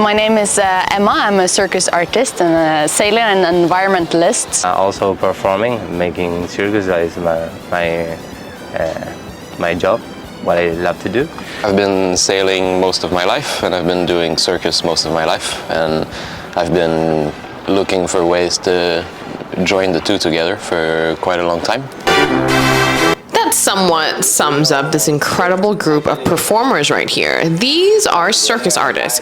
my name is Emma. I'm a circus artist and a sailor and environmentalist. Also performing, making circus is my job, what I love to do. I've been sailing most of my life and I've been doing circus most of my life, and I've been looking for ways to join the two together for quite a long time. That somewhat sums up this incredible group of performers right here. These are circus artists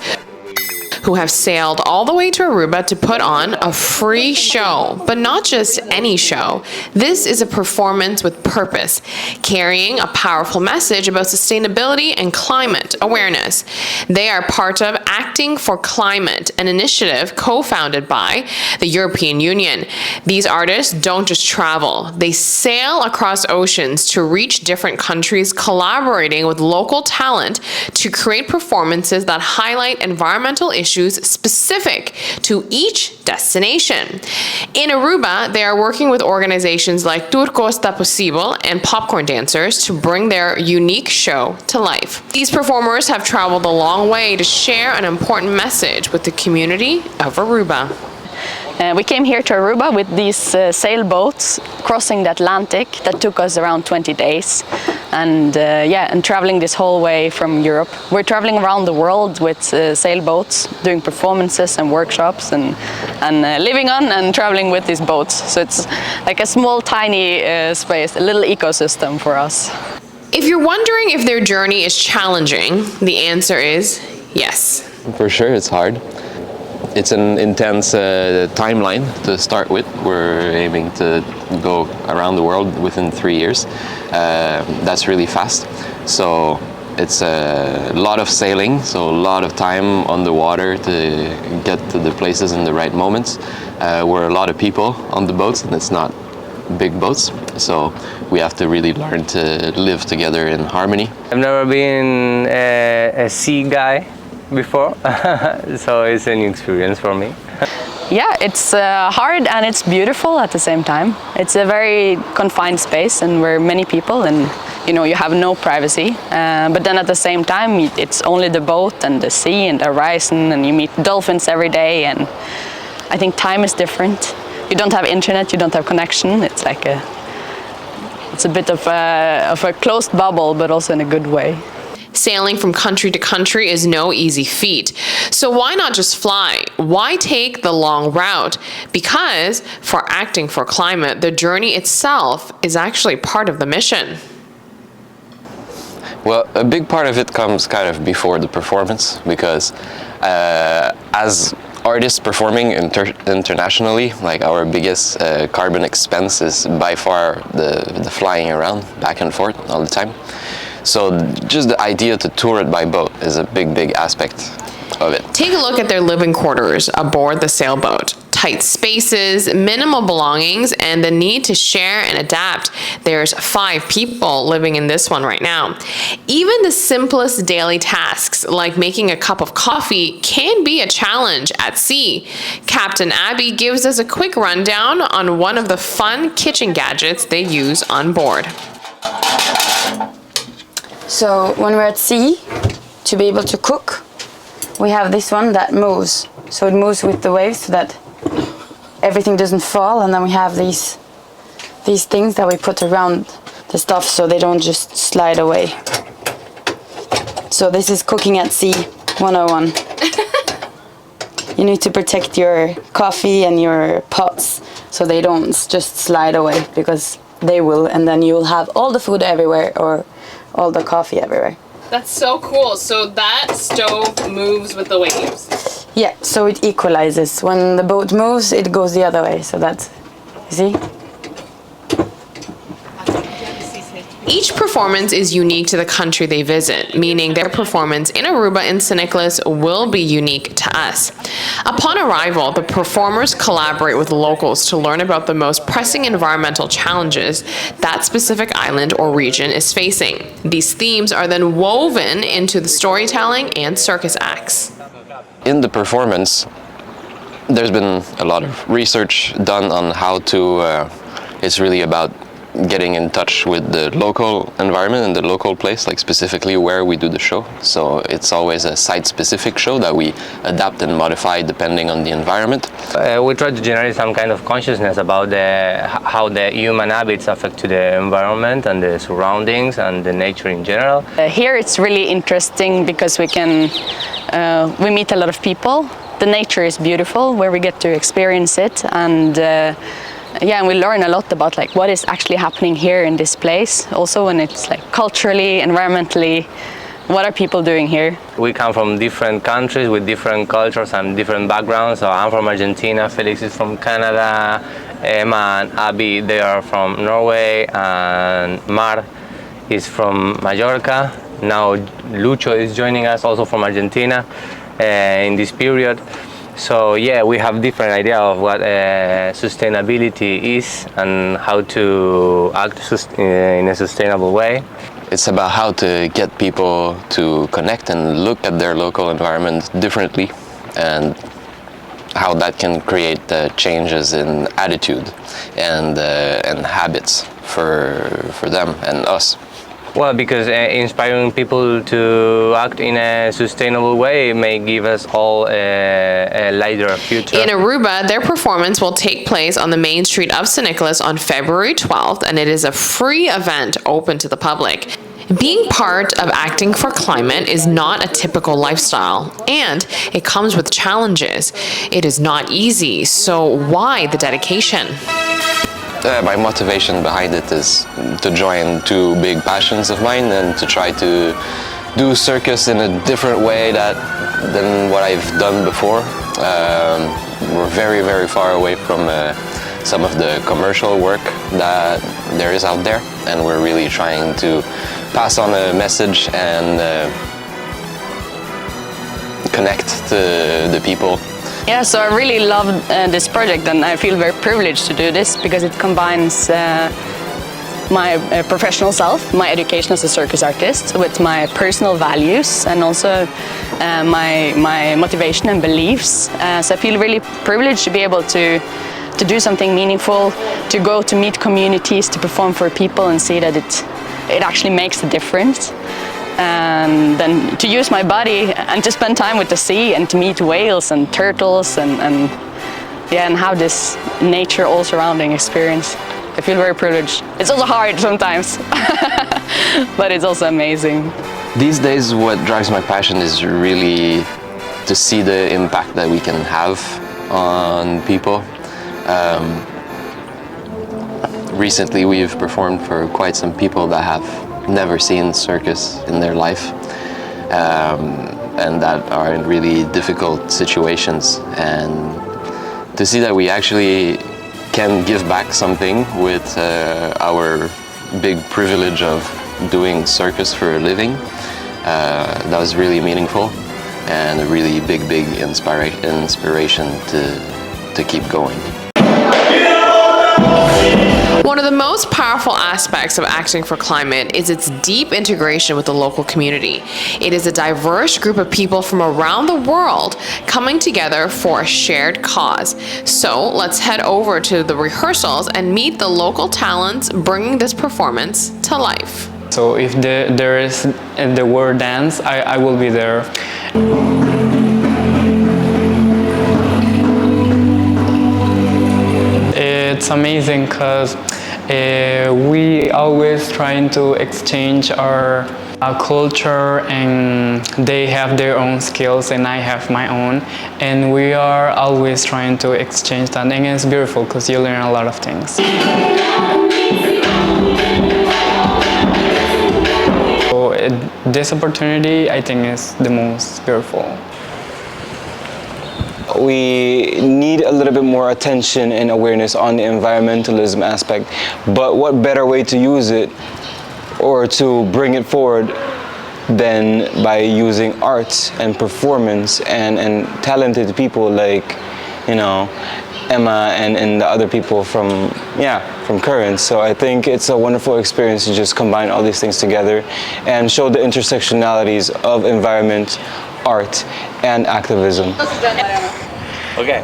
who have sailed all the way to Aruba to put on a free show, but not just any show. This is a performance with purpose, carrying a powerful message about sustainability and climate awareness. They are part of Acting for Climate, an initiative co-founded by the European Union. These artists don't just travel, they sail across oceans to reach different countries, collaborating with local talent to create performances that highlight environmental issues specific to each destination. In Aruba, they are working with organizations like Turco Está Possible and popcorn dancers to bring their unique show to life. These performers have traveled a long way to share an important message with the community of Aruba. We came here to Aruba with these sailboats crossing the Atlantic that took us around 20 days. And traveling this whole way from Europe. We're traveling around the world with sailboats, doing performances and workshops and living on and traveling with these boats. So it's like a small, tiny space, a little ecosystem for us. If you're wondering if their journey is challenging, the answer is yes. For sure, it's hard. It's an intense timeline to start with. We're aiming to go around the world within 3 years. That's really fast. So it's a lot of sailing, so a lot of time on the water to get to the places in the right moments. We're a lot of people on the boats, and it's not big boats, so we have to really learn to live together in harmony. I've never been a sea guy before, so it's a new experience for me. Yeah, it's hard and it's beautiful at the same time. It's a very confined space and we're many people and you have no privacy. But then at the same time, it's only the boat and the sea and the horizon, and you meet dolphins every day, and I think time is different. You don't have internet, you don't have connection. It's like it's a bit of a closed bubble, but also in a good way. Sailing from country to country is no easy feat. So why not just fly? Why take the long route? Because for Acting for Climate, the journey itself is actually part of the mission. Well, a big part of it comes kind of before the performance, because as artists performing internationally, like our biggest carbon expense is by far the flying around back and forth all the time. So just the idea to tour it by boat is a big aspect of it. Take a look at their living quarters aboard the sailboat. Tight spaces, minimal belongings, and the need to share and adapt. There's 5 people living in this one right now. Even the simplest daily tasks, like making a cup of coffee, can be a challenge at sea. Captain Abby gives us a quick rundown on one of the fun kitchen gadgets they use on board. So when we're at sea, to be able to cook, we have this one that moves. So it moves with the waves so that everything doesn't fall, and then we have these things that we put around the stuff so they don't just slide away. So this is cooking at sea 101. You need to protect your coffee and your pots so they don't just slide away, because they will, and then you'll have all the food everywhere or all the coffee everywhere. That's so cool. So that stove moves with the waves? Yeah, so it equalizes. When the boat moves, it goes the other way. So that's, you see? Each performance is unique to the country they visit, meaning their performance in Aruba and St. Nicholas will be unique to us. Upon arrival, the performers collaborate with locals to learn about the most pressing environmental challenges that specific island or region is facing. These themes are then woven into the storytelling and circus acts. In the performance, there's been a lot of research done on how to, it's really about getting in touch with the local environment and the local place, like specifically where we do the show. So it's always a site-specific show that we adapt and modify depending on the environment. We try to generate some kind of consciousness about how the human habits affect to the environment and the surroundings and the nature in general. Here it's really interesting because we meet a lot of people. The nature is beautiful where we get to experience it, and and we learn a lot about like what is actually happening here in this place. Also when it's like culturally, environmentally, what are people doing here? We come from different countries with different cultures and different backgrounds. So I'm from Argentina, Felix is from Canada, Emma and Abby, they are from Norway, and Mar is from Mallorca. Now Lucho is joining us, also from Argentina, in this period. So yeah, we have different idea of what sustainability is and how to act in a sustainable way. It's about how to get people to connect and look at their local environment differently, and how that can create changes in attitude and habits for them and us. Well, because inspiring people to act in a sustainable way may give us all a lighter future. In Aruba, their performance will take place on the main street of St. Nicholas on February 12th, and it is a free event open to the public. Being part of Acting for Climate is not a typical lifestyle, and it comes with challenges. It is not easy, so why the dedication? My motivation behind it is to join two big passions of mine and to try to do circus in a different way than what I've done before. We're very, very far away from some of the commercial work that there is out there, and we're really trying to pass on a message and connect to the people. Yeah, so I really love this project, and I feel very privileged to do this because it combines my professional self, my education as a circus artist, with my personal values and also my motivation and beliefs. So I feel really privileged to be able to do something meaningful, to go to meet communities, to perform for people and see that it actually makes a difference. And then to use my body and to spend time with the sea and to meet whales and turtles and have this nature all surrounding experience. I feel very privileged. It's also hard sometimes, but it's also amazing. These days, what drives my passion is really to see the impact that we can have on people. Recently, we've performed for quite some people that have never seen circus in their life, and that are in really difficult situations, and to see that we actually can give back something with our big privilege of doing circus for a living, that was really meaningful and a really big inspiration to keep going. One of the most powerful aspects of Acting for Climate is its deep integration with the local community. It is a diverse group of people from around the world coming together for a shared cause. So let's head over to the rehearsals and meet the local talents bringing this performance to life. So if there is the word dance, I will be there. It's amazing because we always trying to exchange our culture, and they have their own skills and I have my own, and we are always trying to exchange that, and it's beautiful because you learn a lot of things. So this opportunity, I think, is the most beautiful. We need a little bit more attention and awareness on the environmentalism aspect, but what better way to use it or to bring it forward than by using arts and performance and talented people like, you know, Emma and the other people from Currents. So I think it's a wonderful experience to just combine all these things together and show the intersectionalities of environment, art, and activism. Okay.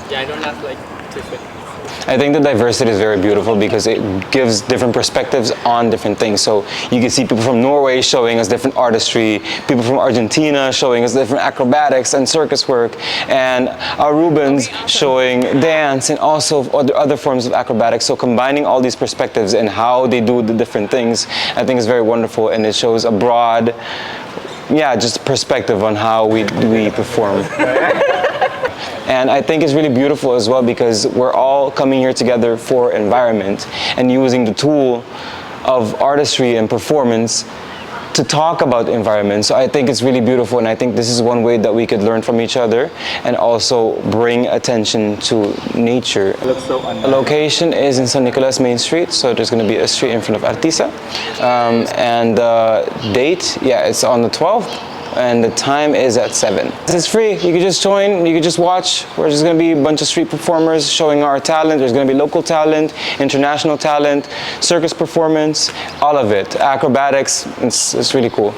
Yeah, I don't have like 2 seconds. I think the diversity is very beautiful because it gives different perspectives on different things. So you can see people from Norway showing us different artistry, people from Argentina showing us different acrobatics and circus work, and Arubans showing dance and also other forms of acrobatics. So combining all these perspectives and how they do the different things, I think is very wonderful, and it shows a broad, just perspective on how we perform. And I think it's really beautiful as well because we're all coming here together for environment and using the tool of artistry and performance to talk about the environment. So I think it's really beautiful, and I think this is one way that we could learn from each other and also bring attention to nature. The location is in San Nicolas Main Street, so there's going to be a street in front of Artisa. And the date, it's on the 12th. And the time is at 7. It's free. You can just join, you can just watch. We're just going to be a bunch of street performers showing our talent. There's going to be local talent, international talent, circus performance, all of it. Acrobatics, it's really cool.